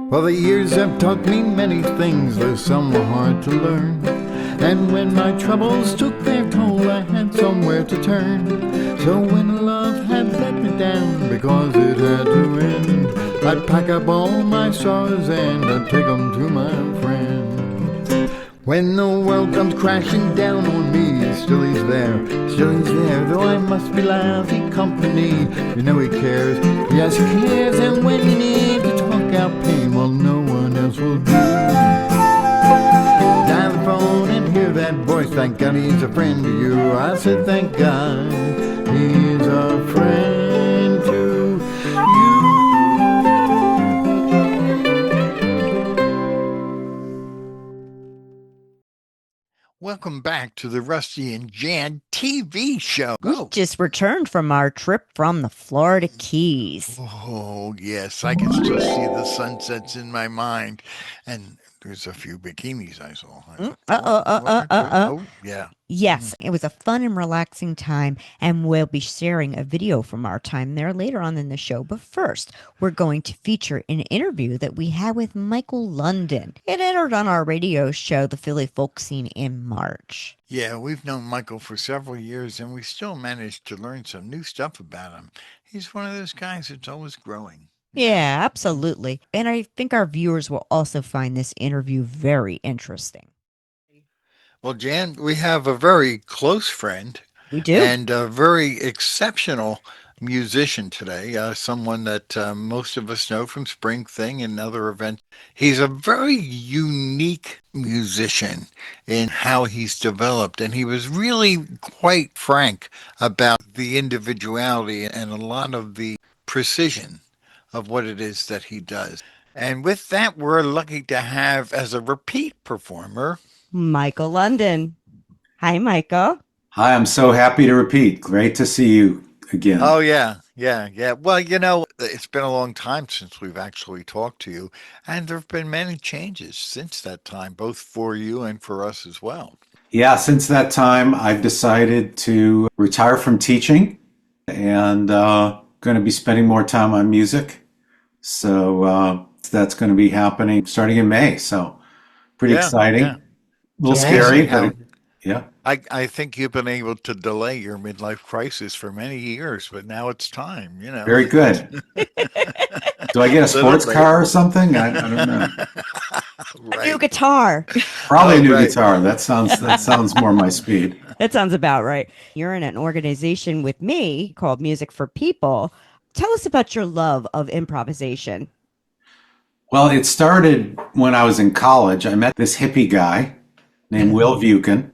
Well, the years have taught me many things, though some were hard to learn. And when my troubles took their toll, I had somewhere to turn. So when love had let me down, because it had to end, I'd pack up all my sorrows and I'd take them to my friend. When the world comes crashing down on me, still he's there, though I must be lousy company. You know he cares, yes he cares, and when you need to talk out pain, well no one else will do. Dial the phone and hear that voice, thank God he's a friend to you. I said thank God he's a friend to you. Welcome back to the Rusty and Jan TV show. We just returned from our trip from the Florida Keys. Oh, yes. I can still see the sunsets in my mind. And there's a few bikinis I saw. Oh, yeah. Yes, it was a fun and relaxing time, and we'll be sharing a video from our time there later on in the show. But first, we're going to feature an interview that we had with Michael London. It aired on our radio show, The Philly Folk Scene, in March. Yeah, we've known Michael for several years, and we still managed to learn some new stuff about him. He's one of those guys that's always growing. Yeah, absolutely. And I think our viewers will also find this interview very interesting. Well, Jan, we have a very close friend. We do. And a very exceptional musician today, someone that most of us know from Spring Thing and other events. He's a very unique musician in how he's developed, and he was really quite frank about the individuality and a lot of the precision of what it is that he does. And with that, we're lucky to have as a repeat performer Michael London. Hi, Michael. Hi, I'm so happy to repeat. Great to see you again. Oh, yeah. Well, you know, it's been a long time since we've actually talked to you, and there have been many changes since that time, both for you and for us as well. Yeah, since that time, I've decided to retire from teaching and going to be spending more time on music. So that's going to be happening starting in May. So pretty exciting. Yeah. A little scary, but yeah. I think you've been able to delay your midlife crisis for many years, but now it's time, you know. Very good. Do I get a sports car or something? I don't know. Right. A new guitar. Probably a new guitar. That sounds more my speed. That sounds about right. You're in an organization with me called Music for People. Tell us about your love of improvisation. Well, it started when I was in college. I met this hippie guy named Will Vukin,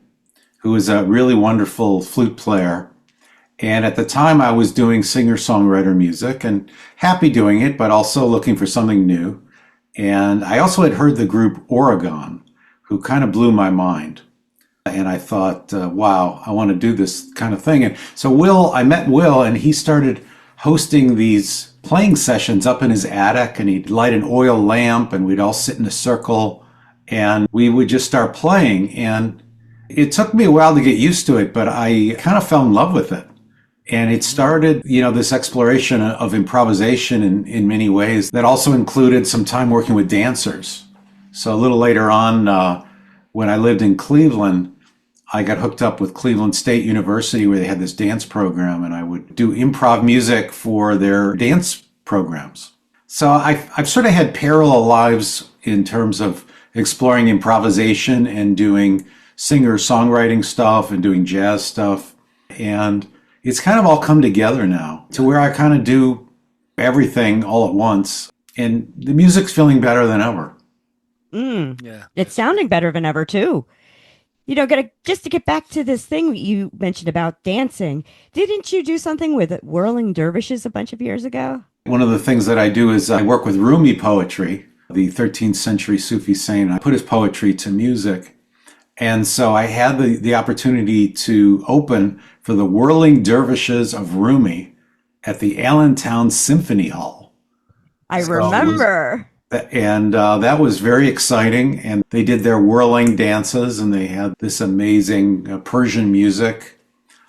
who was a really wonderful flute player. And at the time I was doing singer-songwriter music and happy doing it, but also looking for something new. And I also had heard the group Oregon, who kind of blew my mind. And I thought, wow, I want to do this kind of thing. And so I met Will, and he started hosting these playing sessions up in his attic, and he'd light an oil lamp and we'd all sit in a circle and we would just start playing. And it took me a while to get used to it, but I kind of fell in love with it. And it started, this exploration of improvisation in many ways that also included some time working with dancers. So a little later on, when I lived in Cleveland, I got hooked up with Cleveland State University, where they had this dance program, and I would do improv music for their dance programs. So I've sort of had parallel lives in terms of exploring improvisation and doing singer-songwriting stuff and doing jazz stuff. And it's kind of all come together now to where I kind of do everything all at once. And the music's feeling better than ever. Yeah. It's sounding better than ever, too. Just to get back to this thing you mentioned about dancing, didn't you do something with Whirling Dervishes a bunch of years ago? One of the things that I do is I work with Rumi poetry, the 13th century Sufi saint. I put his poetry to music. And so I had the opportunity to open for the Whirling Dervishes of Rumi at the Allentown Symphony Hall. I remember. And that was very exciting. And they did their whirling dances, and they had this amazing Persian music.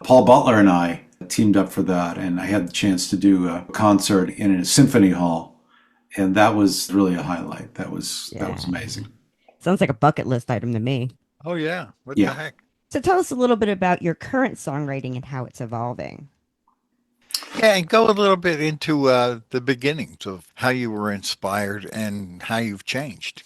Paul Butler and I teamed up for that, and I had the chance to do a concert in a symphony hall, and that was really a highlight. That was amazing. Sounds like a bucket list item to me. Oh, yeah. What Yeah. the heck? So tell us a little bit about your current songwriting and how it's evolving. Yeah, and go a little bit into the beginnings of how you were inspired and how you've changed.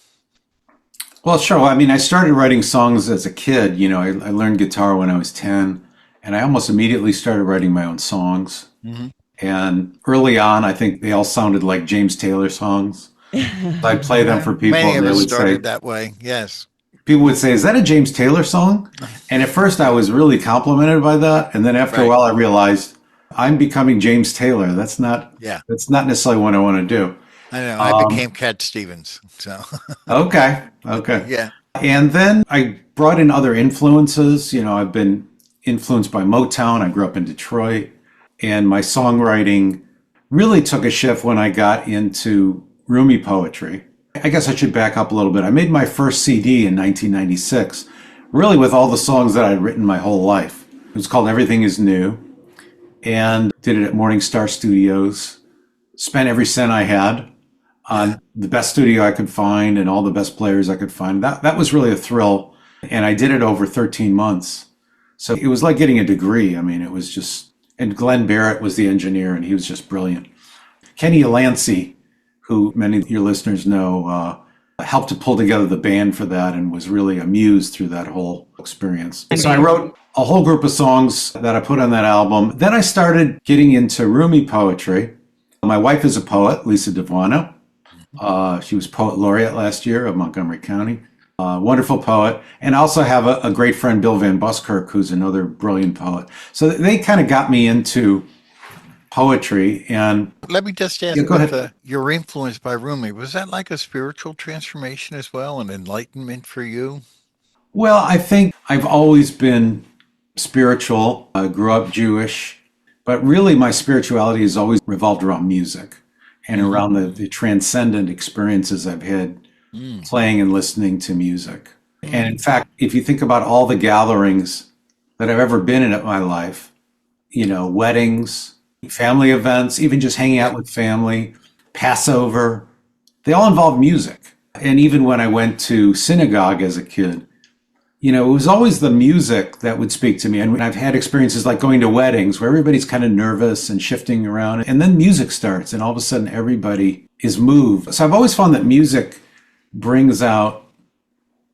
Well, sure. Well, I mean, I started writing songs as a kid. You know, I learned guitar when I was 10, and I almost immediately started writing my own songs. Mm-hmm. And early on, I think they all sounded like James Taylor songs. I'd play them for people, Many and of they us would say, started that way. Yes. people would say, "Is that a James Taylor song?" And at first, I was really complimented by that, and then after a Right. while, I realized I'm becoming James Taylor. That's not Yeah. necessarily what I want to do. I know. I became Cat Stevens. So, Okay, okay. yeah. And then I brought in other influences. You know, I've been influenced by Motown. I grew up in Detroit, and my songwriting really took a shift when I got into Rumi poetry. I guess I should back up a little bit. I made my first CD in 1996, really with all the songs that I'd written my whole life. It was called Everything Is New, and did it at Morningstar Studios. Spent every cent I had on the best studio I could find and all the best players I could find. That was really a thrill, and I did it over 13 months. So it was like getting a degree. I mean, it was just, and Glenn Barrett was the engineer, and he was just brilliant. Kenny Alancy, who many of your listeners know, helped to pull together the band for that and was really amused through that whole experience. So I wrote a whole group of songs that I put on that album. Then I started getting into Rumi poetry. My wife is a poet, Lisa Devano. She was poet laureate last year of Montgomery County. Wonderful poet. And I also have a great friend, Bill Van Buskirk, who's another brilliant poet. So they kind of got me into poetry. And Let me just ask, Yeah, go with, ahead. your influence by Rumi, was that like a spiritual transformation as well, an enlightenment for you? well, I think I've always been spiritual. I grew up Jewish, but really my spirituality has always revolved around music and around the transcendent experiences I've had playing and listening to music. And in fact, if you think about all the gatherings that I've ever been in my life, you know, weddings, family events, even just hanging out with family, Passover, they all involve music. And even when I went to synagogue as a kid, you know, it was always the music that would speak to me. And I've had experiences like going to weddings where everybody's kind of nervous and shifting around, and then music starts, and all of a sudden everybody is moved. So I've always found that music brings out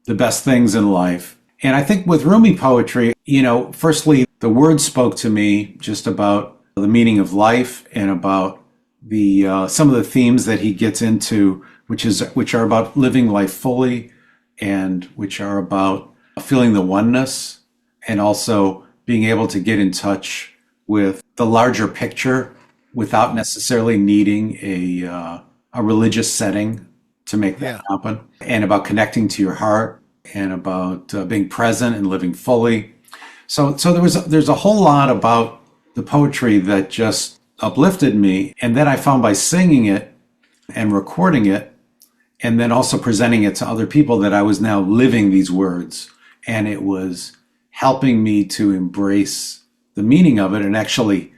the best things in life. And I think with Rumi poetry, you know, firstly, the words spoke to me just about the meaning of life and about the some of the themes that he gets into, which are about living life fully, and which are about feeling the oneness, and also being able to get in touch with the larger picture without necessarily needing a religious setting to make that happen, and about connecting to your heart, and about being present and living fully. So there's a whole lot about the poetry that just uplifted me, and then I found by singing it and recording it, and then also presenting it to other people, that I was now living these words, and it was helping me to embrace the meaning of it and actually,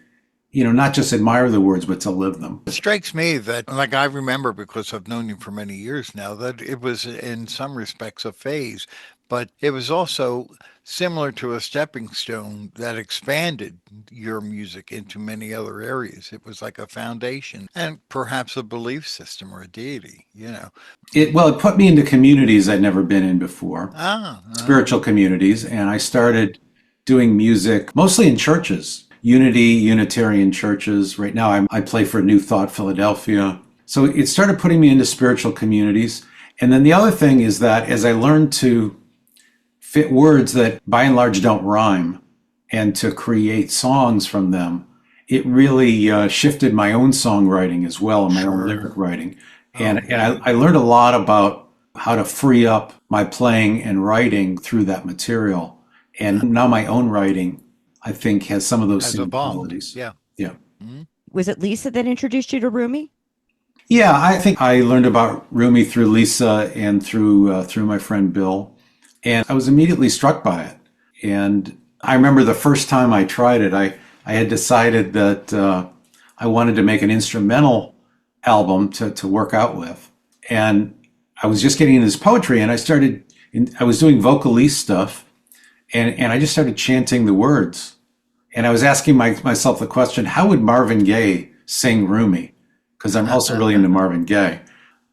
you know, not just admire the words, but to live them. It strikes me that, like I remember, because I've known you for many years now, that it was in some respects a phase, but it was also similar to a stepping stone that expanded your music into many other areas. It was like a foundation and perhaps a belief system or a deity, you know. It put me into communities I'd never been in before, spiritual communities, and I started doing music mostly in churches. Unitarian churches. Right now, I play for New Thought Philadelphia. So it started putting me into spiritual communities. And then the other thing is that as I learned to fit words that by and large don't rhyme and to create songs from them, it really shifted my own songwriting as well, and my own lyric writing. And I learned a lot about how to free up my playing and writing through that material. And now my own writing, I think, has some of those Has same evolved. qualities. Yeah. Yeah. Was it Lisa that introduced you to Rumi? Yeah, I think I learned about Rumi through Lisa and through my friend Bill, and I was immediately struck by it. And I remember the first time I tried it, I had decided that I wanted to make an instrumental album to work out with. And I was just getting into this poetry, and I was doing vocalese stuff, and I just started chanting the words. And I was asking myself the question, how would Marvin Gaye sing Rumi? Because I'm also really into Marvin Gaye.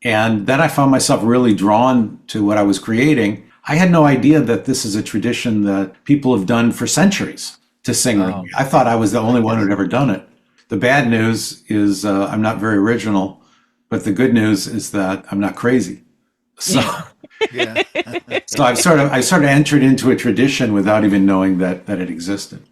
And then I found myself really drawn to what I was creating. I had no idea that this is a tradition that people have done for centuries to sing Rumi. I thought I was the only one who'd ever done it. The bad news is I'm not very original, but the good news is that I'm not crazy. So, Yeah. so I sort of entered into a tradition without even knowing that it existed.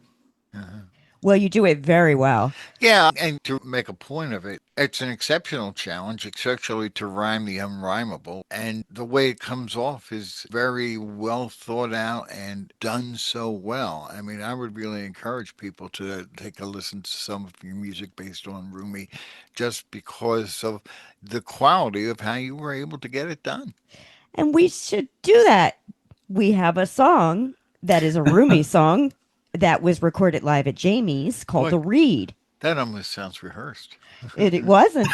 Well, you do it very well. Yeah, and to make a point of it, it's an exceptional challenge, especially to rhyme the unrhymable. And the way it comes off is very well thought out and done so well. I mean, I would really encourage people to take a listen to some of your music based on Rumi just because of the quality of how you were able to get it done. And we should do that. We have a song that is a Rumi song that was recorded live at Jamie's called Boy. The Reed. That almost sounds rehearsed. It wasn't.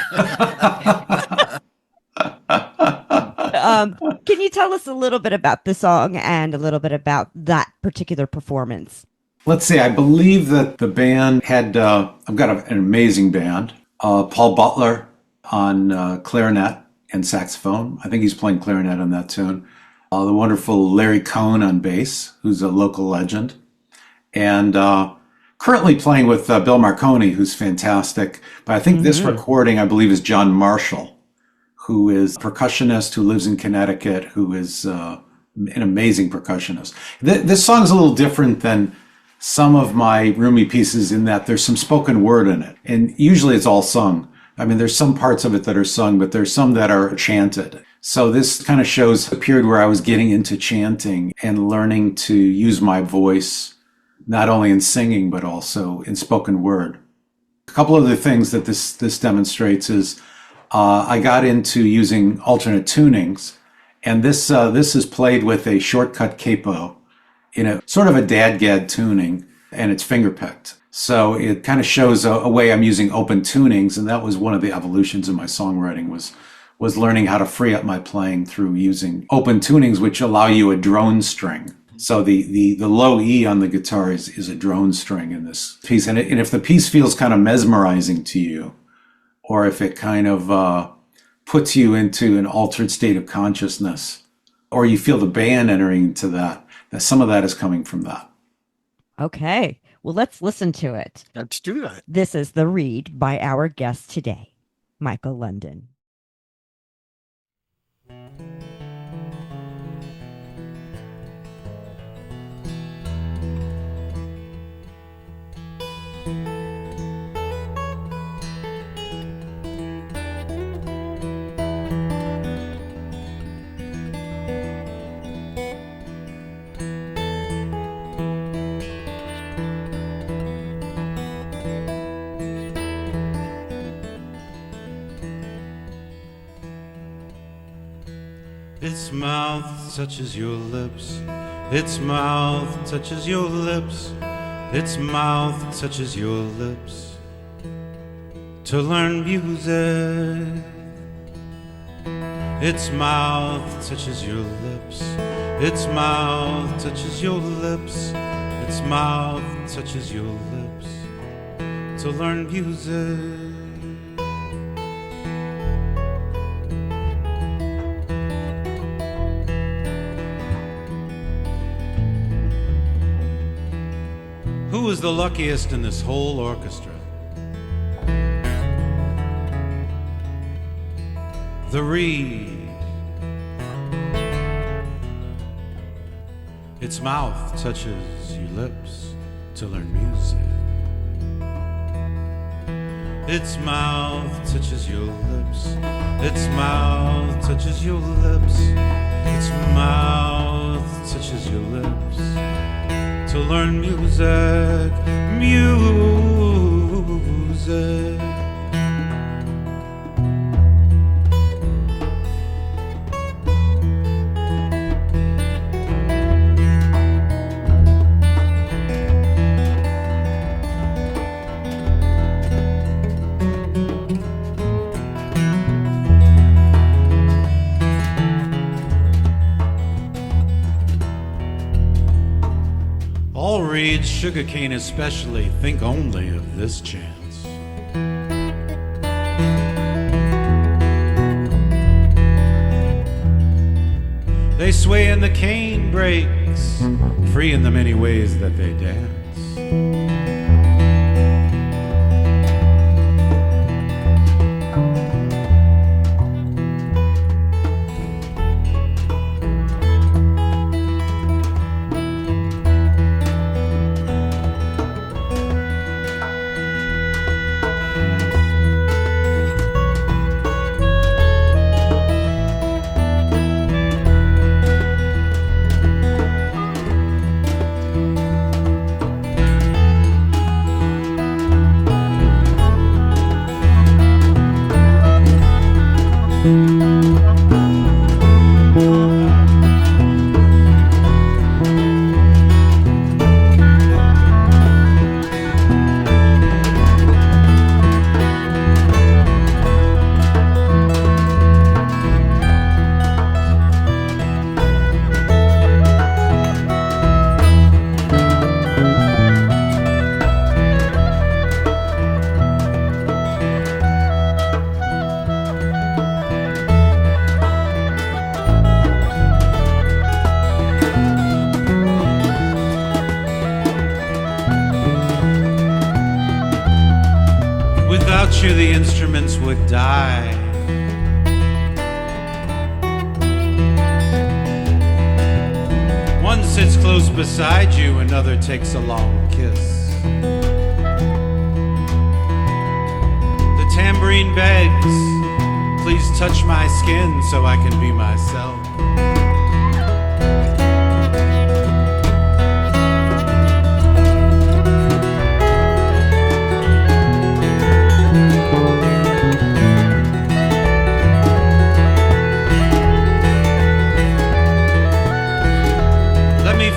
Can you tell us a little bit about the song and a little bit about that particular performance? Let's see, I believe that the band had, I've got an amazing band. Paul Butler on clarinet and saxophone. I think he's playing clarinet on that tune. The wonderful Larry Cohn on bass, who's a local legend. And currently playing with Bill Marconi, who's fantastic. But I think this recording, I believe, is John Marshall, who is a percussionist who lives in Connecticut, who is an amazing percussionist. This song is a little different than some of my Rumi pieces in that there's some spoken word in it. And usually it's all sung. I mean, there's some parts of it that are sung, but there's some that are chanted. So this kind of shows a period where I was getting into chanting and learning to use my voice, not only in singing, but also in spoken word. A couple of the things that this demonstrates is I got into using alternate tunings, and this is played with a shortcut capo in a sort of a dadgad tuning, and it's fingerpicked. So it kind of shows a way I'm using open tunings, and that was one of the evolutions in my songwriting was learning how to free up my playing through using open tunings, which allow you a drone string. So the low E on the guitar is a drone string in this piece. And if the piece feels kind of mesmerizing to you, or if it kind of puts you into an altered state of consciousness, or you feel the band entering into that some of that is coming from that. Okay. Well, let's listen to it. Let's do that. This is The Reed by our guest today, Michael London. Its mouth touches your lips. Its mouth touches your lips. Its mouth touches your lips. To learn music. Its mouth touches your lips. Its mouth touches your lips. Its mouth touches your lips. To learn music. Who is the luckiest in this whole orchestra? The reed. Its mouth touches your lips to learn music. Its mouth touches your lips. Its mouth touches your lips. Its mouth touches your lips. To learn music, music. All reeds, sugarcane especially, think only of this chance. They sway and the cane breaks, free in the many ways that they dance. Without you, the instruments would die. One sits close beside you, another takes a long kiss. The tambourine begs, please touch my skin so I can be myself.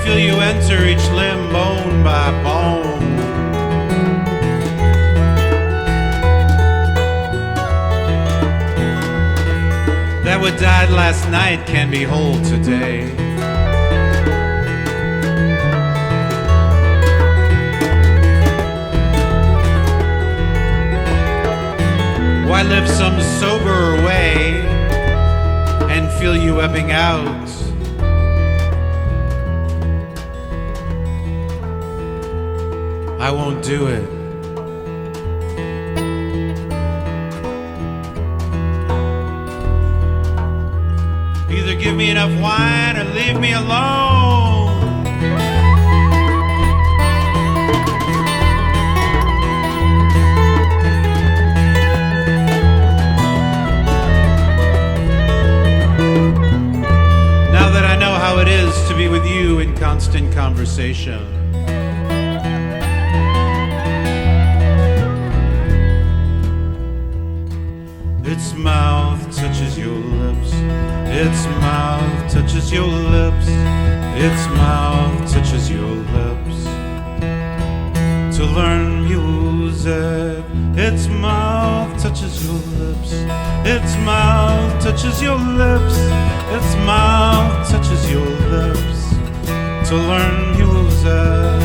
Feel you enter each limb bone by bone. That what died last night can be whole today. Why live some soberer way and feel you ebbing out? I won't do it. Either give me enough wine or leave me alone. Now that I know how it is to be with you in constant conversation, its mouth touches your lips. Its mouth touches your lips. Its mouth touches your lips. To learn music. Its mouth touches your lips. Its mouth touches your lips. Its mouth touches your lips. To learn music.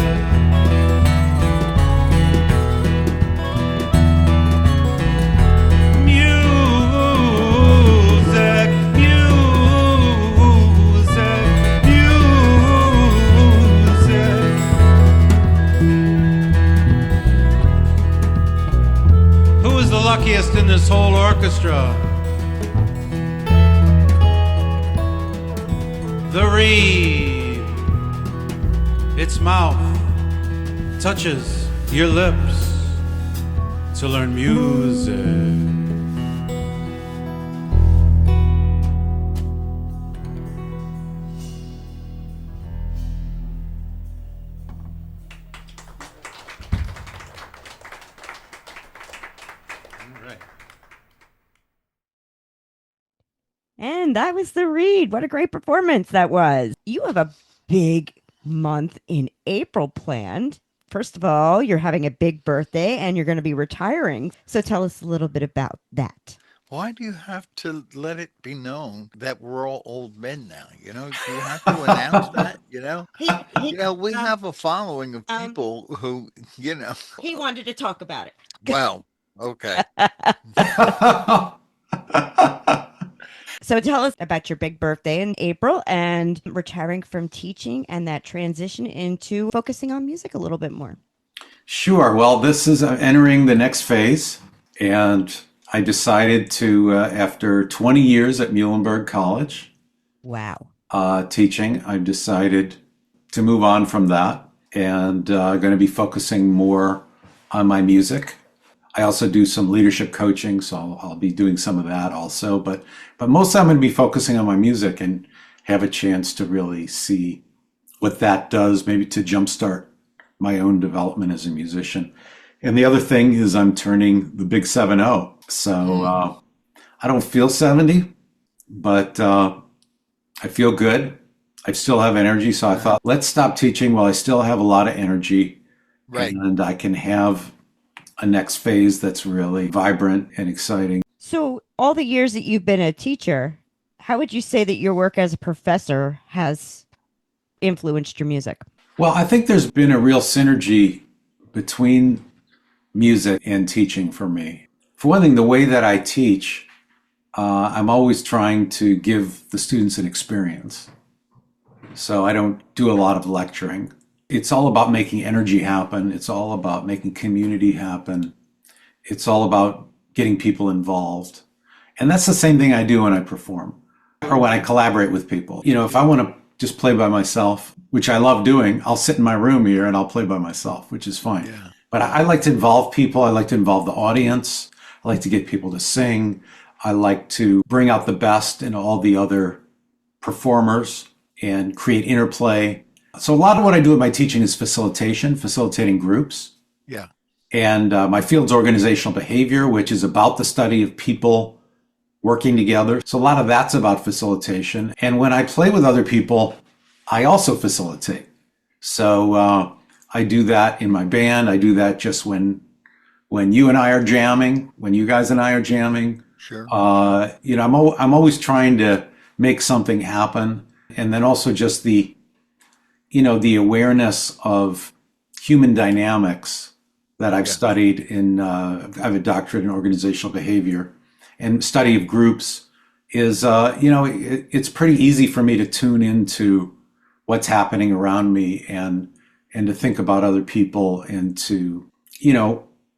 Luckiest in this whole orchestra. The reed, its mouth touches your lips to learn music. And that was The Reed. What a great performance that was. You have a big month in April planned. First of all, you're having a big birthday and you're going to be retiring. So tell us a little bit about that. Why do you have to let it be known that we're all old men now? Do you have to announce that? We um, have a following of um, people who, you know, he wanted to talk about it. well, okay. So tell us about your big birthday in April and retiring from teaching and that transition into focusing on music a little bit more. Sure. Well, this is entering the next phase, and I decided to, after 20 years at Muhlenberg College Wow. teaching, I decided to move on from that and going to be focusing more on my music. I also do some leadership coaching, so I'll be doing some of that also. But mostly I'm going to be focusing on my music and have a chance to really see what that does, maybe to jumpstart my own development as a musician. And the other thing is I'm turning the big 7-0. So I don't feel 70, but I feel good. I still have energy. So I thought, let's stop teaching while I still have a lot of energy. Right. And I can have a next phase that's really vibrant and exciting. So, all the years that you've been a teacher, how would you say that your work as a professor has influenced your music? Well, I think there's been a real synergy between music and teaching for me. For one thing, the way that I teach, I'm always trying to give the students an experience. So I don't do a lot of lecturing. It's all about making energy happen. It's all about making community happen. It's all about getting people involved. And that's the same thing I do when I perform or when I collaborate with people. If I want to just play by myself, which I love doing, I'll sit in my room here and I'll play by myself, which is fine. Yeah. But I like to involve people. I like to involve the audience. I like to get people to sing. I like to bring out the best in all the other performers and create interplay. So a lot of what I do with my teaching is facilitating groups. Yeah. And my field's organizational behavior, which is about the study of people working together. So a lot of that's about facilitation. And when I play with other people, I also facilitate. So I do that in my band. I do that just when you and I are jamming, when you guys and I are jamming. Sure. I'm always trying to make something happen. And then also just the awareness of human dynamics that I've studied I have a doctorate in organizational behavior, and study of groups is, it's pretty easy for me to tune into what's happening around me and to think about other people and to,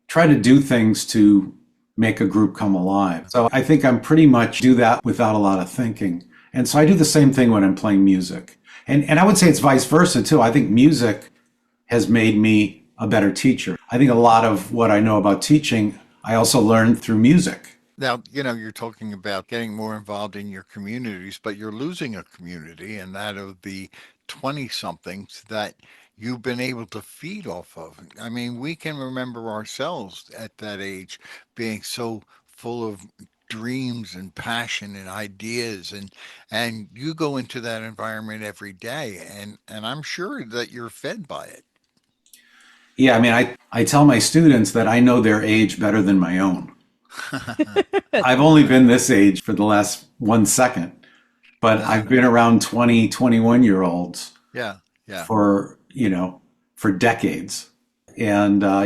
try to do things to make a group come alive. So I think I'm pretty much do that without a lot of thinking. And so I do the same thing when I'm playing music. And I would say it's vice versa too. I think music has made me a better teacher. I think a lot of what I know about teaching, I also learned through music. Now, you're talking about getting more involved in your communities, but you're losing a community, and that of the 20 somethings that you've been able to feed off of. I mean, we can remember ourselves at that age being so full of dreams and passion and ideas, and you go into that environment every day, and I'm sure that you're fed by it. Yeah, I mean, I tell my students that I know their age better than my own. I've only been this age for the last 1 second, but I've been around 20, 21-year-olds Yeah, yeah. for decades. And I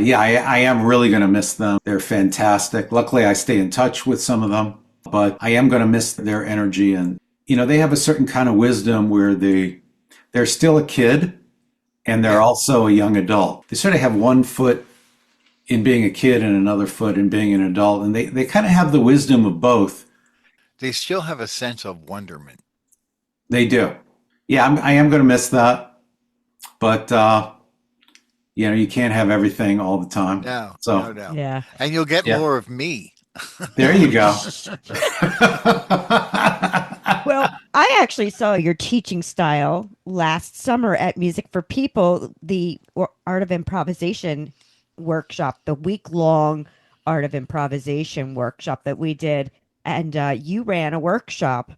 am really going to miss them. They're fantastic. Luckily, I stay in touch with some of them, but I am going to miss their energy. And, they have a certain kind of wisdom where they're still a kid and they're also a young adult. They sort of have one foot in being a kid and another foot in being an adult. And they kind of have the wisdom of both. They still have a sense of wonderment. They do. Yeah, I am going to miss that. But, you can't have everything all the time. No, So no doubt. Yeah. And you'll get Yeah. more of me. there you go. Well, I actually saw your teaching style last summer at Music for People, the Art of Improvisation workshop, the week-long Art of Improvisation workshop that we did. And you ran a workshop.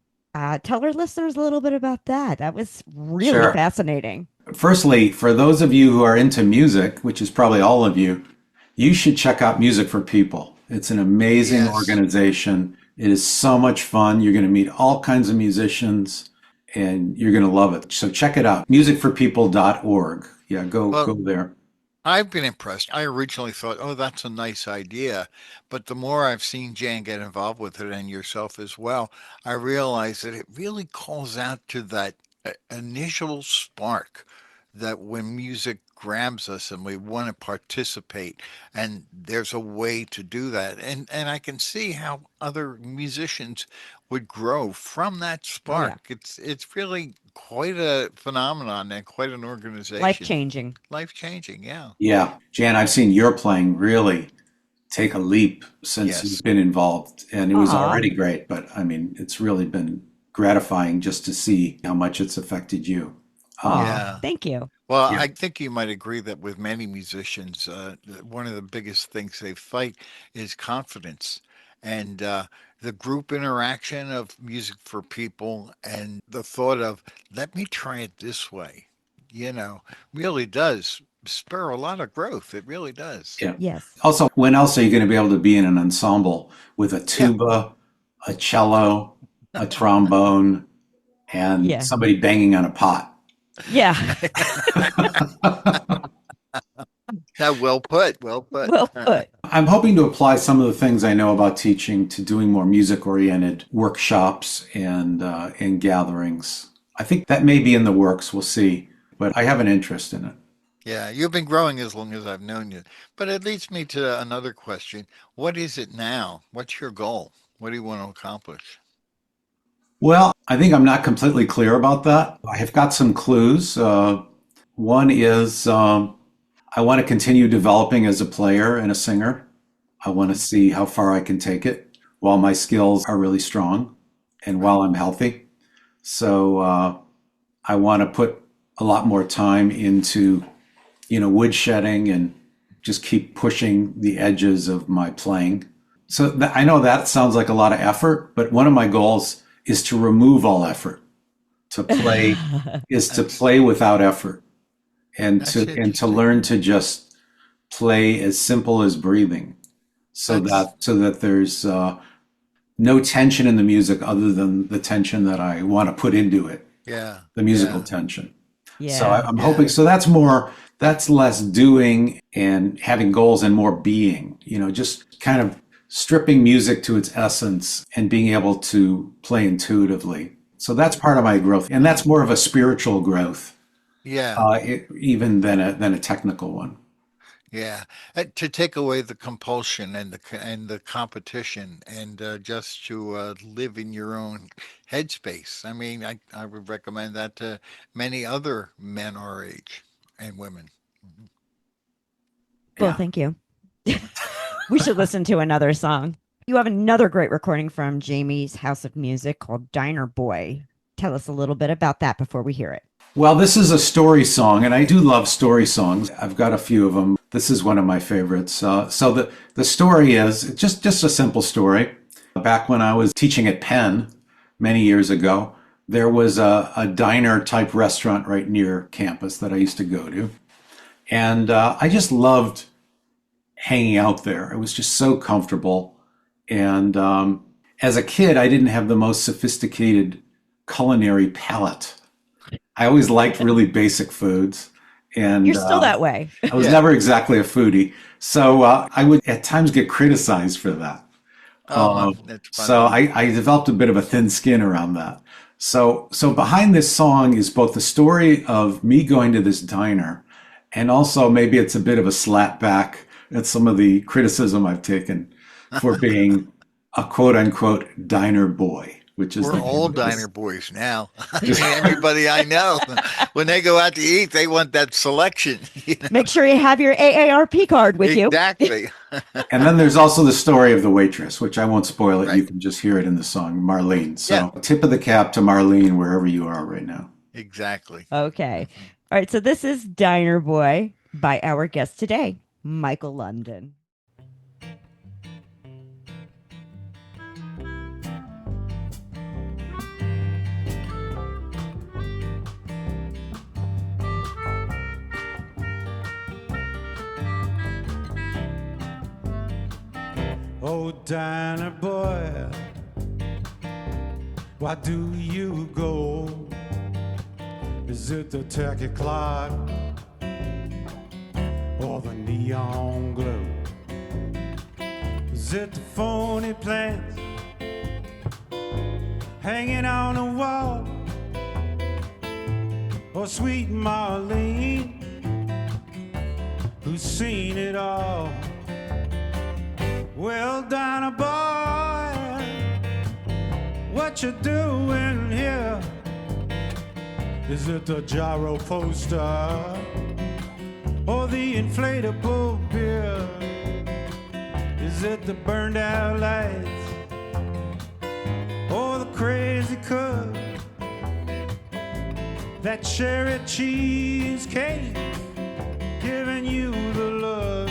Tell our listeners a little bit about that. That was really Sure. fascinating. Firstly, for those of you who are into music, which is probably all of you, you should check out Music for People. It's an amazing Yes. organization. It is so much fun. You're going to meet all kinds of musicians and you're going to love it. So check it out. Musicforpeople.org. Yeah, go Well, there. I've been impressed. I originally thought, oh, that's a nice idea. But the more I've seen Jan get involved with it and yourself as well, I realize that it really calls out to that initial spark that when music grabs us and we want to participate, and there's a way to do that. And I can see how other musicians would grow from that Oh yeah. spark. It's really quite a phenomenon and quite an Life organization. changing. Life changing, yeah. Yeah. Jan, I've seen your playing really take a leap since you've Yes. been involved. And it was Aw. already great, but I mean, it's really been gratifying just to see how much it's affected you. Aw. Yeah. Thank you. Well, Yeah. I think you might agree that with many musicians, one of the biggest things they fight is confidence. And the group interaction of music for people and the thought of, let me try it this way, you know, really does spur a lot of growth. It really does. Yeah. Yes. Also, when else are you going to be able to be in an ensemble with a Yeah. tuba, a cello, a trombone, and Yeah. somebody banging on a pot? Yeah. Yeah, well put. Well put. Well put. I'm hoping to apply some of the things I know about teaching to doing more music-oriented workshops and gatherings. I think that may be in the works. We'll see, but I have an interest in it. Yeah, you've been growing as long as I've known you. But it leads me to another question. What is it now? What's your goal? What do you want to accomplish? Well, I think I'm not completely clear about that. I have got some clues. One is I want to continue developing as a player and a singer. I want to see how far I can take it while my skills are really strong and while I'm healthy. So I want to put a lot more time into, woodshedding and just keep pushing the edges of my playing. So I know that sounds like a lot of effort, but one of my goals is to remove all effort. To play is to play without effort and That's to interesting. learn to just play as simple as breathing That's so that there's no tension in the music other than the tension that I want to put into it, yeah, the musical yeah, tension. Yeah. So I'm yeah. hoping, so that's less doing and having goals and more being, just kind of stripping music to its essence and being able to play intuitively. So that's part of my growth. And that's more of a spiritual growth, Yeah, even than a technical one. yeah. To take away the compulsion and the competition, and just to live in your own headspace. I mean, I would recommend that to many other men our age and women. Well, Yeah. thank you. We should listen to another song. You have another great recording from Jamie's House of Music called Diner Boy. Tell us a little bit about that before we hear it. Well, this is a story song, and I do love story songs. I've got a few of them. This is one of my favorites. So the story is just a simple story. Back when I was teaching at Penn many years ago, there was a diner type restaurant right near campus that I used to go to. And I just loved hanging out there. It was just so comfortable. And as a kid, I didn't have the most sophisticated culinary palate. I always liked really basic foods. And You're still that way. I was Yeah. never exactly a foodie. So I would at times get criticized for that. Oh, that's So funny. I developed a bit of a thin skin around that. So behind this song is both the story of me going to this diner, and also maybe it's a bit of a slap back at some of the criticism I've taken for being a quote unquote diner boy, which is We're the all name of this. diner boys now. I mean, everybody I know, when they go out to eat, they want that selection. Make sure you have your AARP card with you. Exactly. And then there's also the story of the waitress, which I won't spoil it. You Right. can just hear it in the song, Marlene. So Yeah. tip of the cap to Marlene, wherever you are right now. Exactly. Okay. All right. So this is Diner Boy by our guest today, Michael London. Oh, diner boy, Why do you go? Is it the tacky clock or the neon glow? Is it the phony plants hanging on the wall? Or sweet Marlene, who's seen it all? Well, Dinah boy, what you doing here? Is it the gyro poster or the inflatable beer? Is it the burned out lights or the crazy cook? That cherry cheesecake giving you the look?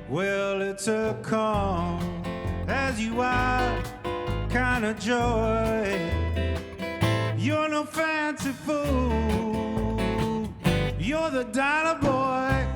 Well, it's a come as you are kind of joy. You're no fancy fool, you're the dollar boy.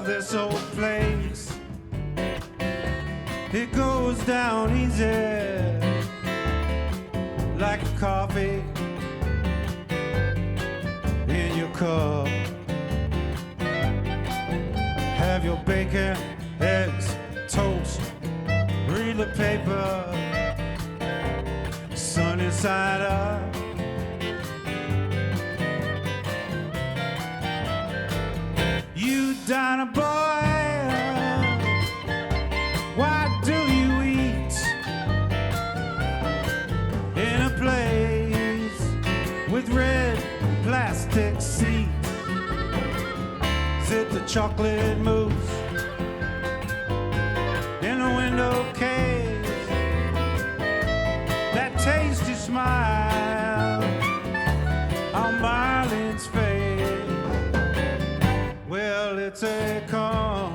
This old place, it goes down easy like coffee in your cup. Have your bacon, eggs, toast, read the paper, sunny side up. You Dinah boy, why do you eat in a place with red plastic seats? Is it the chocolate mousse in the window case? That tasty smile on Marlene's face? Well, it's a come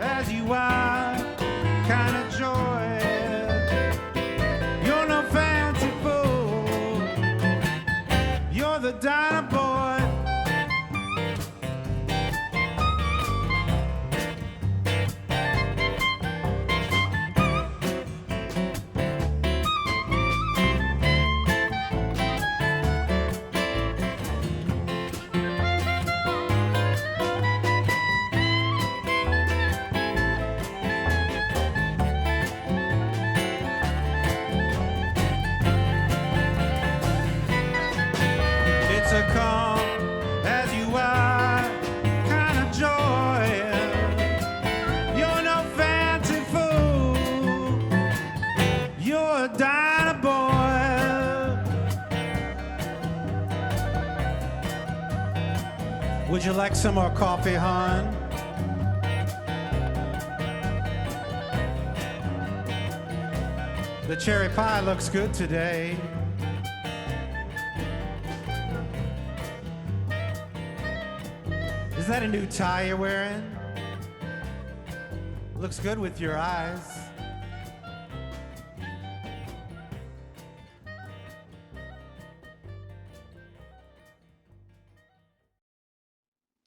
as you are kind of joy. You're no fancy fool, you're the Dinah boy. Would you like some more coffee, hon? The cherry pie looks good today. Is that a new tie you're wearing? Looks good with your eyes.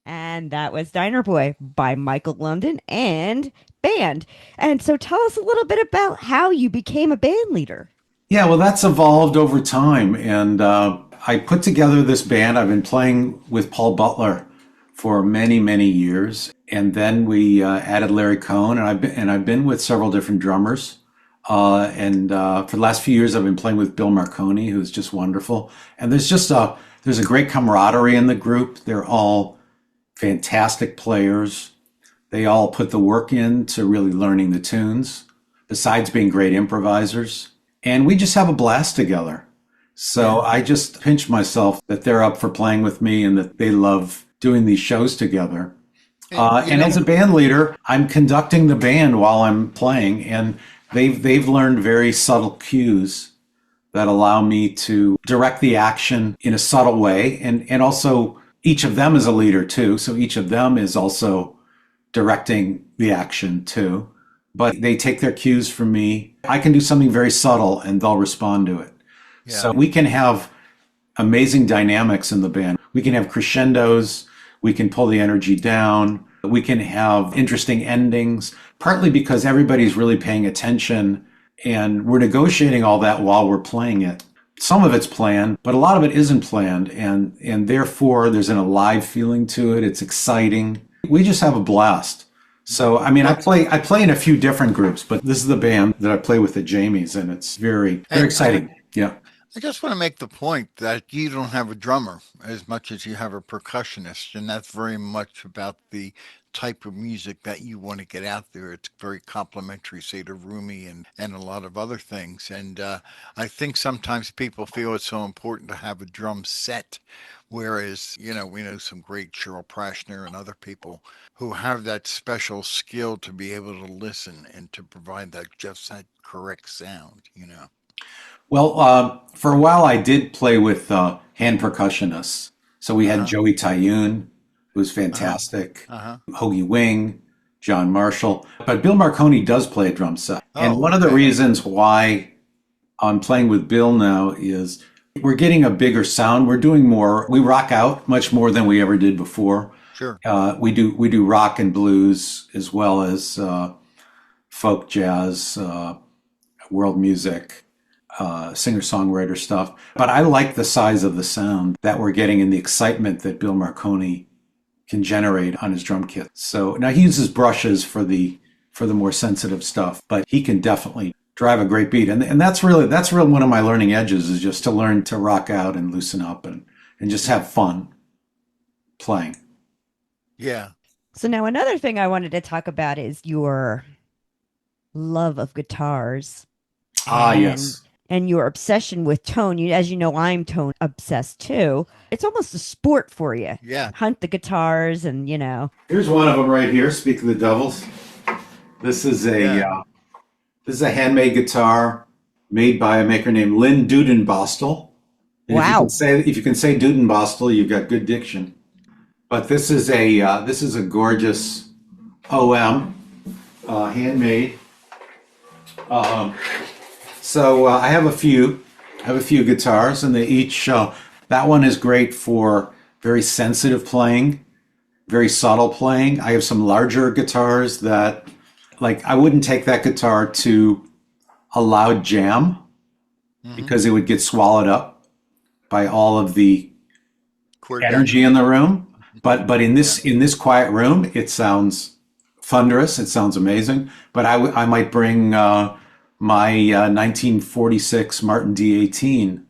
And that was Diner Boy by Michael London and band. And so tell us a little bit about how you became a band leader. Yeah, well, that's evolved over time. And I put together this band. I've been playing with Paul Butler for many, many years. And then we added Larry Cohn, and I've been with several different drummers. For the last few years, I've been playing with Bill Marconi, who's just wonderful. And there's a great camaraderie in the group. They're all fantastic players. They all put the work in to really learning the tunes, besides being great improvisers. And we just have a blast together. So I just pinch myself that they're up for playing with me and that they love doing these shows together. And as a band leader, I'm conducting the band while I'm playing, and they've learned very subtle cues that allow me to direct the action in a subtle way. And also each of them is a leader too. So each of them is also directing the action too. But they take their cues from me. I can do something very subtle and they'll respond to it. Yeah. So we can have amazing dynamics in the band. We can have crescendos. We can pull the energy down. We can have interesting endings, partly because everybody's really paying attention and we're negotiating all that while we're playing it. Some of it's planned, but a lot of it isn't planned. And therefore there's an alive feeling to it. It's exciting. We just have a blast. So, I mean, I play in a few different groups, but this is the band that I play with the Jamies, and it's very exciting. Yeah. I just want to make the point that you don't have a drummer as much as you have a percussionist, and that's very much about the type of music that you want to get out there. It's very complementary, say, to Rumi and a lot of other things. And I think sometimes people feel it's so important to have a drum set, whereas, we know some great Cheryl Prashner and other people who have that special skill to be able to listen and to provide that correct sound. Well, for a while I did play with hand percussionists. So we had Joey Tayyoun, who was fantastic, Hoagie Wing, John Marshall. But Bill Marconi does play a drum set. And one of the reasons why I'm playing with Bill now is we're getting a bigger sound. We're doing more. We rock out much more than we ever did before. Sure. We do rock and blues as well as folk, jazz, world music. Singer-songwriter stuff. But I like the size of the sound that we're getting and the excitement that Bill Marconi can generate on his drum kit. So now he uses brushes for the more sensitive stuff, but he can definitely drive a great beat. And that's really one of my learning edges, is just to learn to rock out and loosen up and just have fun playing. Yeah. So now another thing I wanted to talk about is your love of guitars. Yes. And your obsession with tone. As you know, I'm tone obsessed too. It's almost a sport for you. Yeah. Hunt the guitars and, Here's one of them right here. Speak of the devils. This is a handmade guitar made by a maker named Lynn Dudenbostel. And wow. If you can say Dudenbostel, you've got good diction. But this is a gorgeous OM, handmade. So I have a few guitars, and they each. That one is great for very sensitive playing, very subtle playing. I have some larger guitars that, like, I wouldn't take that guitar to a loud jam because it would get swallowed up by all of the energy in the room. But in this quiet room, it sounds thunderous. It sounds amazing. But I might bring my 1946 Martin D18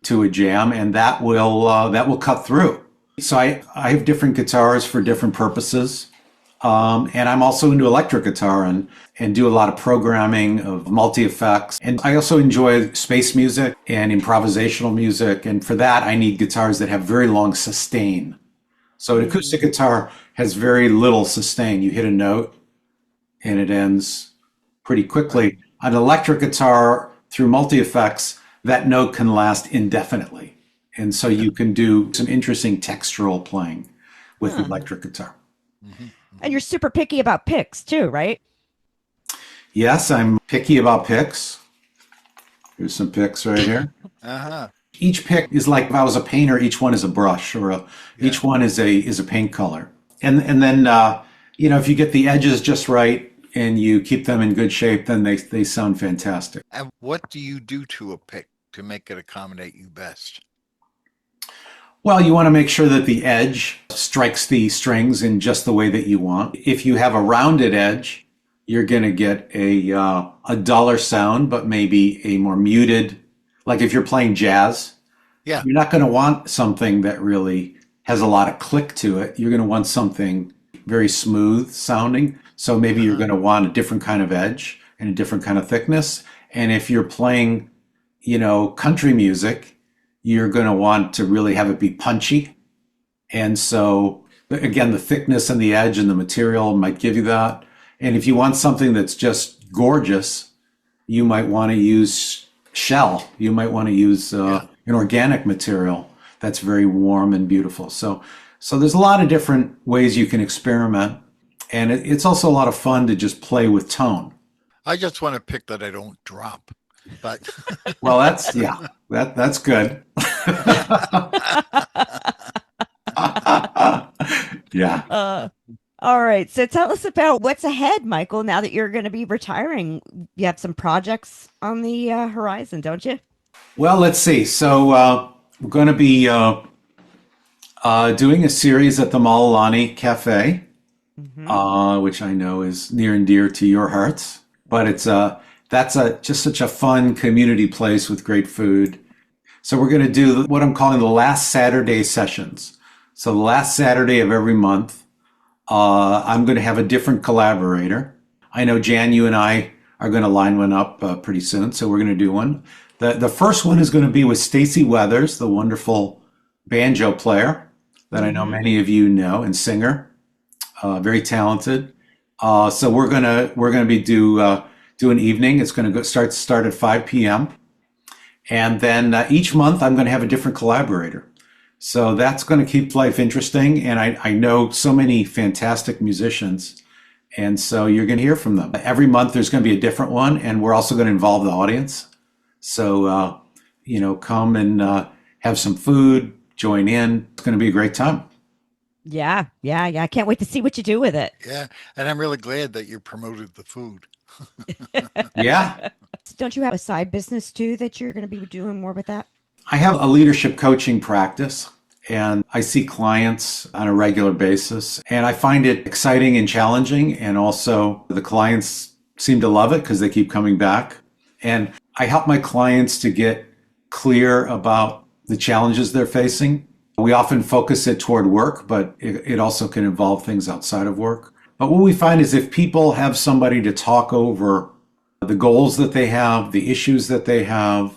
to a jam, and that will cut through. So I have different guitars for different purposes, and I'm also into electric guitar and do a lot of programming of multi-effects. And I also enjoy space music and improvisational music, and for that I need guitars that have very long sustain. So an acoustic guitar has very little sustain. You hit a note and it ends pretty quickly. An electric guitar, through multi-effects, that note can last indefinitely. And so you can do some interesting textural playing with the electric guitar. And you're super picky about picks too, right? Yes, I'm picky about picks. Here's some picks right here. Each pick is like, if I was a painter, each one is a brush, or each one is a paint color. And then, if you get the edges just right, and you keep them in good shape, then they sound fantastic. And what do you do to a pick to make it accommodate you best? Well, you want to make sure that the edge strikes the strings in just the way that you want. If you have a rounded edge, you're going to get a duller sound, but maybe a more muted. Like if you're playing jazz, you're not going to want something that really has a lot of click to it. You're going to want something very smooth sounding. So maybe you're going to want a different kind of edge and a different kind of thickness. And if you're playing, country music, you're going to want to really have it be punchy. And so again, the thickness and the edge and the material might give you that. And if you want something that's just gorgeous, you might want to use shell. You might want to use an organic material that's very warm and beautiful. So there's a lot of different ways you can experiment. And it's also a lot of fun to just play with tone. I just want to pick that I don't drop. But well, that's good. Yeah. All right. So tell us about what's ahead, Michael, now that you're going to be retiring. You have some projects on the horizon, don't you? Well, let's see. So we're going to be doing a series at the Malilani Cafe, which I know is near and dear to your hearts. But that's just such a fun community place with great food. So we're going to do what I'm calling the last Saturday sessions. So the last Saturday of every month, I'm going to have a different collaborator. I know, Jan, you and I are going to line one up pretty soon, so we're going to do one. The first one is going to be with Stacey Weathers, the wonderful banjo player that I know many of you know, and singer, very talented. So we're gonna be do an evening. It's going to start at 5 p.m. And then each month I'm going to have a different collaborator. So that's going to keep life interesting. And I know so many fantastic musicians. And so you're going to hear from them. Every month there's going to be a different one. And we're also going to involve the audience. So, come and have some food, join in. It's going to be a great time. Yeah. I can't wait to see what you do with it. yeah, and I'm really glad that you promoted the food. Yeah. Don't you have a side business too that you're going to be doing more with that? I have a leadership coaching practice, and I see clients on a regular basis, and I find it exciting and challenging. And also the clients seem to love it because they keep coming back. And I help my clients to get clear about the challenges they're facing. We often focus it toward work, but it also can involve things outside of work. But what we find is if people have somebody to talk over the goals that they have, the issues that they have,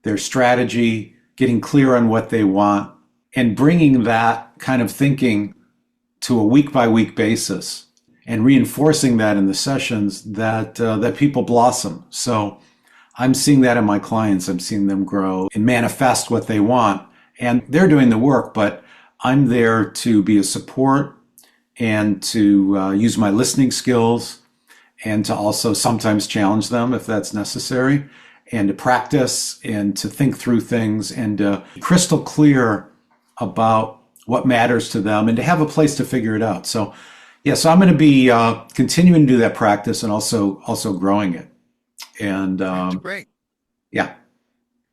their strategy, getting clear on what they want, and bringing that kind of thinking to a week-by-week basis and reinforcing that in the sessions, that people blossom. So I'm seeing that in my clients. I'm seeing them grow and manifest what they want. And they're doing the work, but I'm there to be a support and to use my listening skills and to also sometimes challenge them if that's necessary, and to practice and to think through things and crystal clear about what matters to them and to have a place to figure it out. So, so I'm going to be continuing to do that practice and also growing it. And That's great. Yeah.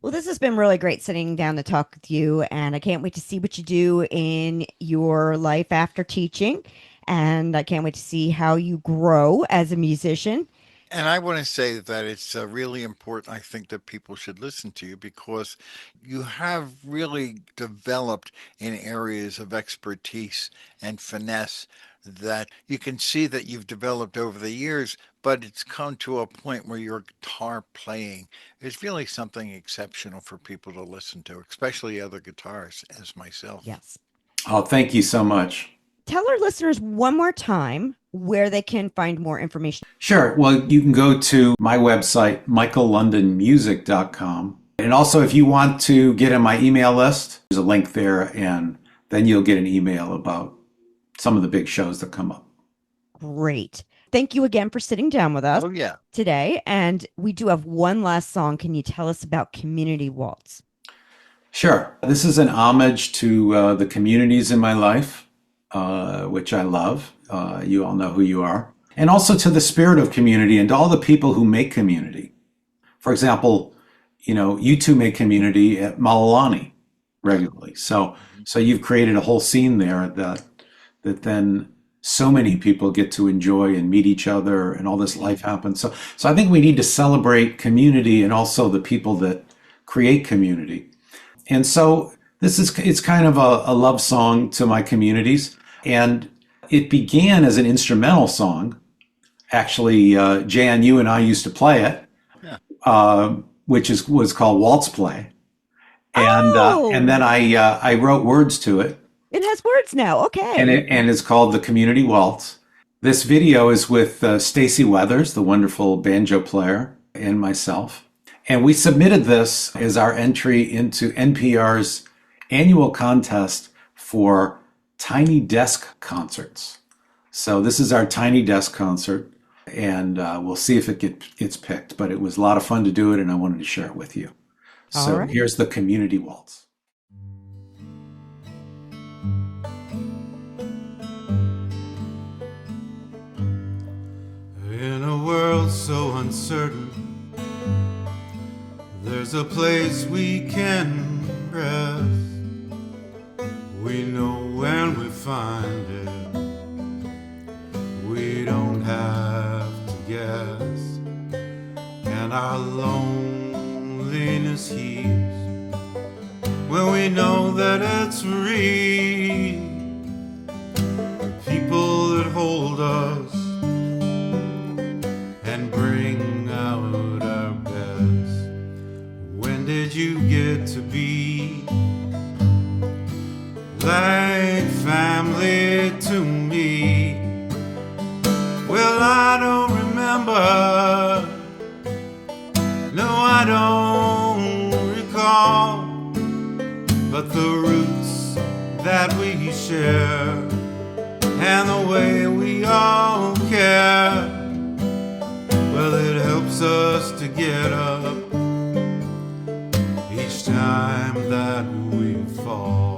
Well, this has been really great sitting down to talk with you, and I can't wait to see what you do in your life after teaching, and I can't wait to see how you grow as a musician. And I want to say that it's really important, I think, that people should listen to you because you have really developed in areas of expertise and finesse that you can see that you've developed over the years, but it's come to a point where your guitar playing is really something exceptional for people to listen to, especially other guitarists as myself. Yes. Oh, thank you so much. Tell our listeners one more time where they can find more information. Sure. Well, you can go to my website, michaellondonmusic.com. And also, if you want to get on my email list, there's a link there, and then you'll get an email about some of the big shows that come up. Great. Thank you again for sitting down with us today. And we do have one last song. Can you tell us about Community Waltz? Sure. This is an homage to the communities in my life, which I love. You all know who you are. And also to the spirit of community and to all the people who make community. For example, you two make community at Malilani regularly. So you've created a whole scene there that then so many people get to enjoy and meet each other, and all this life happens. So I think we need to celebrate community and also the people that create community. And so it's kind of a love song to my communities. And, it began as an instrumental song. Actually, Jan, you and I used to play it, which was called Waltz Play. And then I wrote words to it. It has words now. Okay. And it's called The Community Waltz. This video is with Stacy Weathers, the wonderful banjo player, and myself. And we submitted this as our entry into NPR's annual contest for Tiny Desk concerts. So this is our Tiny Desk concert, and we'll see if it gets picked. But it was a lot of fun to do it, and I wanted to share it with you. So here's The Community Waltz. In a world so uncertain, there's a place we can rest. We know when we find it, we don't have to guess. And our loneliness heaves when we know that it's real. The people that hold us and bring out our best. When did you get to be like family to me? Well, I don't remember. No, I don't recall. But the roots that we share and the way we all care, well, it helps us to get up each time that we fall.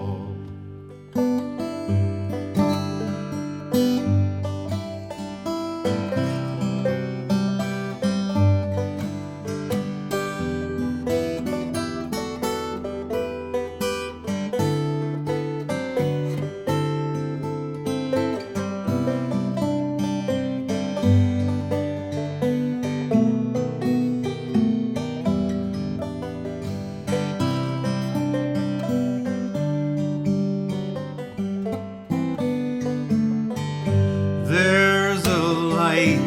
There's a light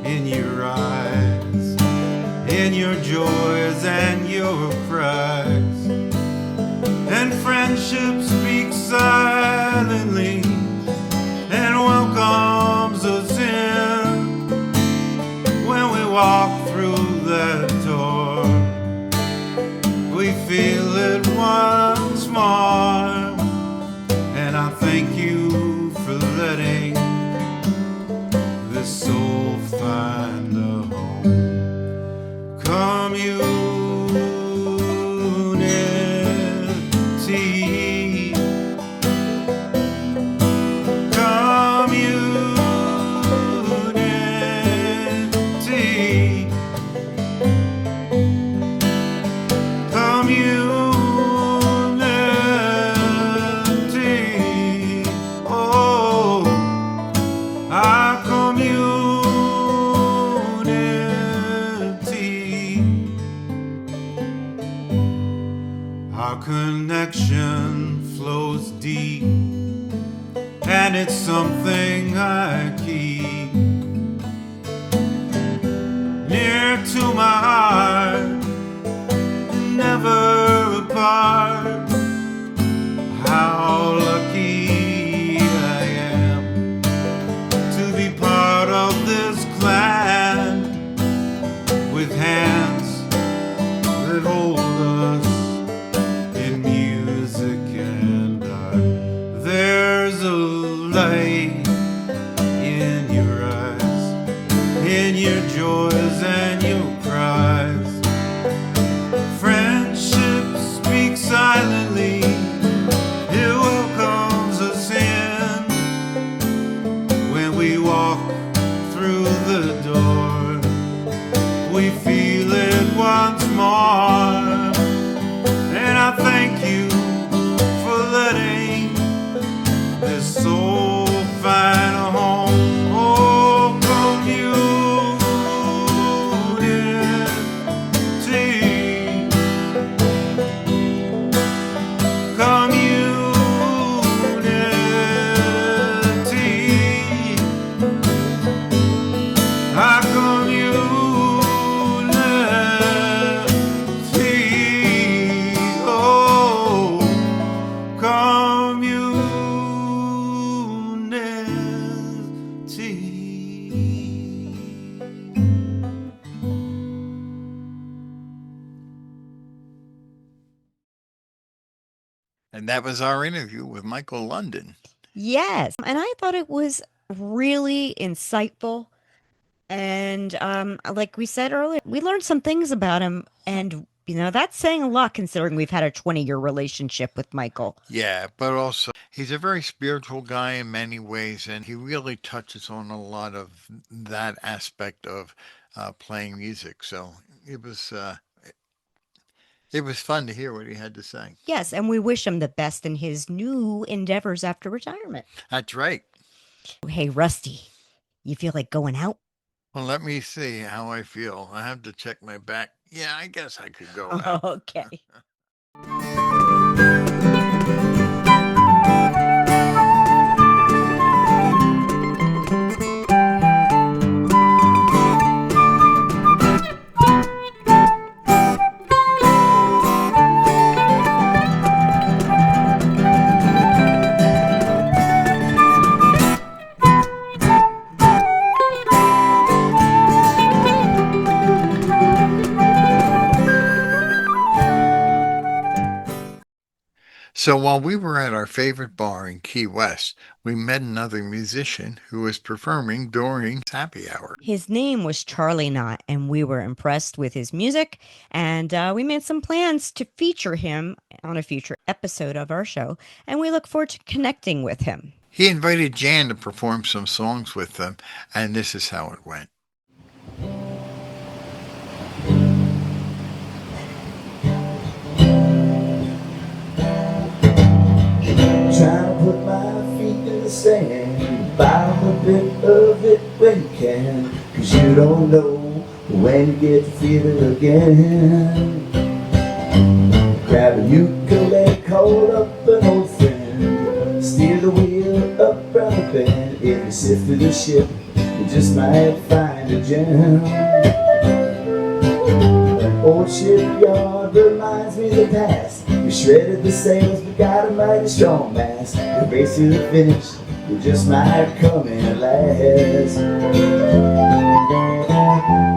in your eyes, in your joys and your cries, and friendship speaks silently and welcomes us in. When we walk through that door, we feel it once more, and I thank you for letting this soul find a home. Community, community, oh, our community. Our connection flows deep, and it's something I keep near to my heart, never apart. How lucky I am to be part of this clan, with hands that hold us in music and art. There's a light in And that was our interview with Michael London. Yes. And I thought it was really insightful. And like we said earlier, we learned some things about him. And, that's saying a lot considering we've had a 20-year relationship with Michael. Yeah, but also he's a very spiritual guy in many ways, and he really touches on a lot of that aspect of playing music. So it was fun to hear what he had to say. Yes. And we wish him the best in his new endeavors after retirement. That's right. Hey, Rusty, you feel like going out? Well, let me see how I feel. I have to check my back. Yeah, I guess I could go out. Okay. So while we were at our favorite bar in Key West, we met another musician who was performing during happy hour. His name was Charlie Knott, and we were impressed with his music. And we made some plans to feature him on a future episode of our show. And we look forward to connecting with him. He invited Jan to perform some songs with them, and this is how it went. Trying to put my feet in the sand, bottom a bit of it when you can, 'cause you don't know when you get to feel it again. Grab a ukulele, call up an old friend, steer the wheel up round the bend. If you sift through the ship, you just might find a gem. An old shipyard reminds me of the past. We shredded the sails, but got a mighty strong mast. The race to the finish, we just might come in last.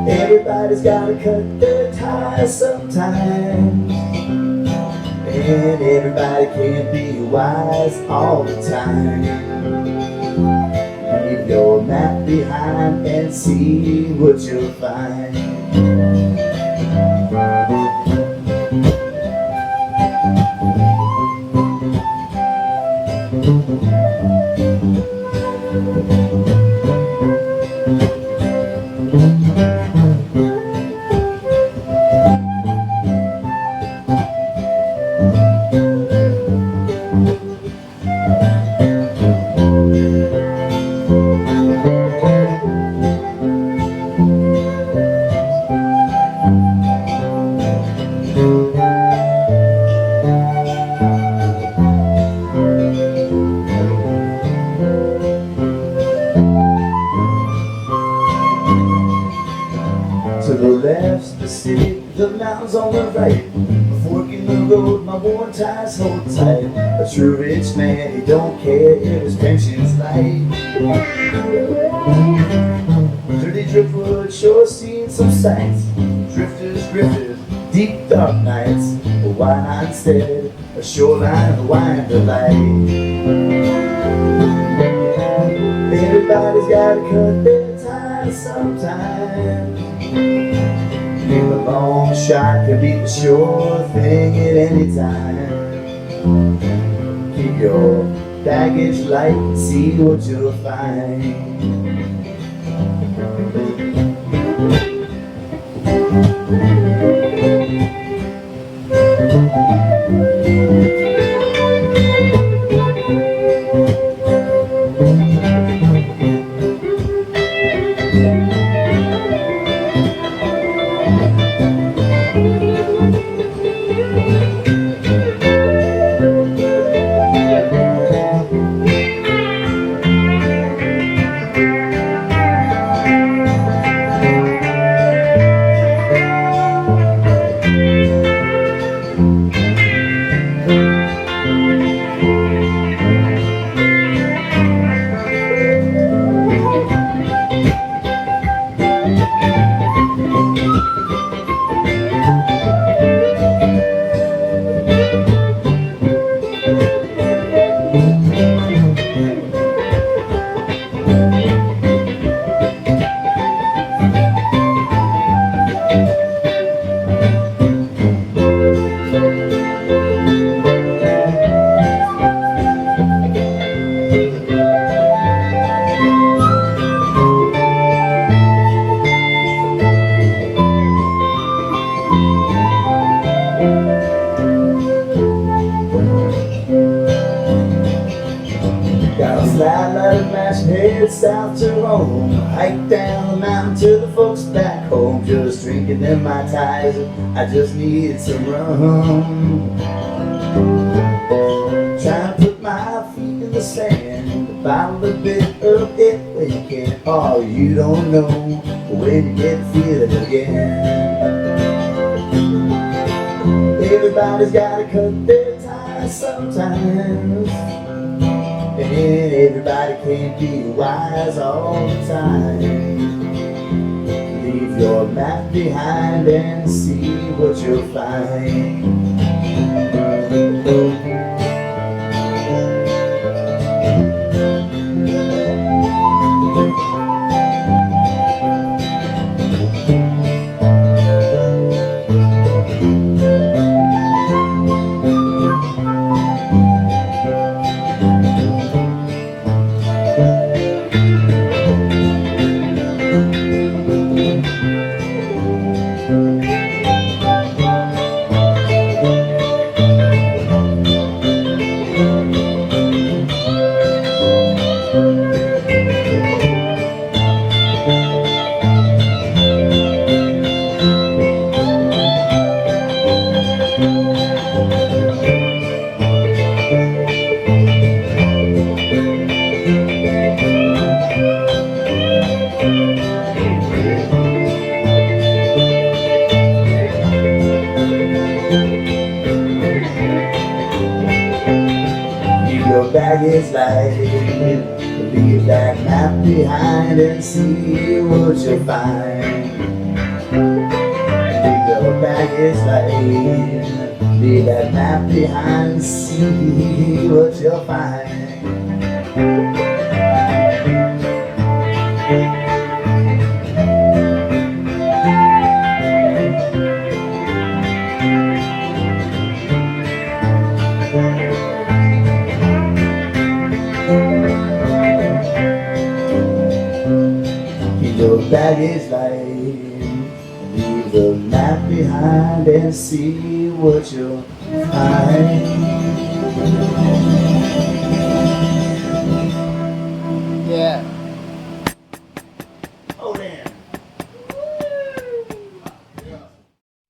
Everybody's gotta cut their ties sometimes, and everybody can't be wise all the time. Leave your map behind and see what you'll find. To the left, the city, the mountains on the right. A fork in the road, my worn ties hold tight. A true rich man, he don't care if his pension's light. Dirty driftwood, sure seen some sights. Drifters, grifters, deep dark nights. But why not instead a shoreline of wine delight? Everybody's gotta cut their ties sometime. Keep a long shot can be the sure thing at any time. Keep your baggage light and see what you'll find. Got a slide light and match, head south to Rome. Hike down the mountain to the folks back home. Just drinking them my ties, I just need some rum. Trying to put my feet in the sand, find a bit of it when you can. Oh, you don't know when you get feeling again. Everybody's gotta cut their ties sometimes, and everybody can't be wise all the time. Leave your map behind and see what you'll find. Your baggage light, leave that map behind and see what you'll find. Leave your baggage light, leave that map behind and see what you'll find. Your baggage light, leave the map behind and see what you'll find. Yeah. Oh, damn.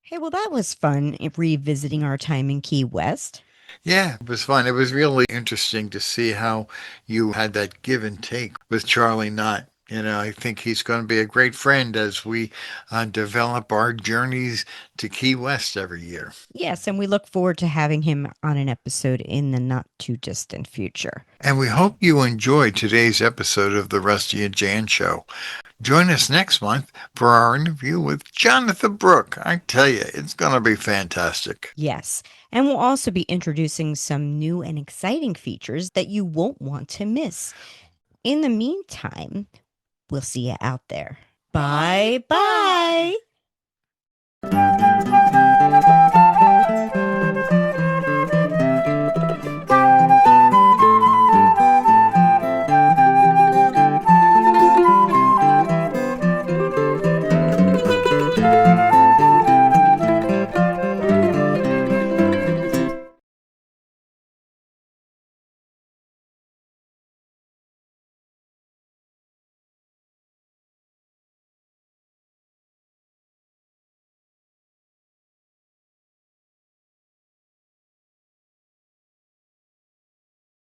Hey, well, that was fun revisiting our time in Key West. Yeah, it was fun. It was really interesting to see how you had that give and take with Charlie Knott. I think he's going to be a great friend as we develop our journeys to Key West every year. Yes, and we look forward to having him on an episode in the not too distant future. And we hope you enjoyed today's episode of the Rusty and Jan Show. Join us next month for our interview with Jonathan Brooke. I tell you, it's going to be fantastic. Yes, and we'll also be introducing some new and exciting features that you won't want to miss. In the meantime, we'll see you out there. Bye bye.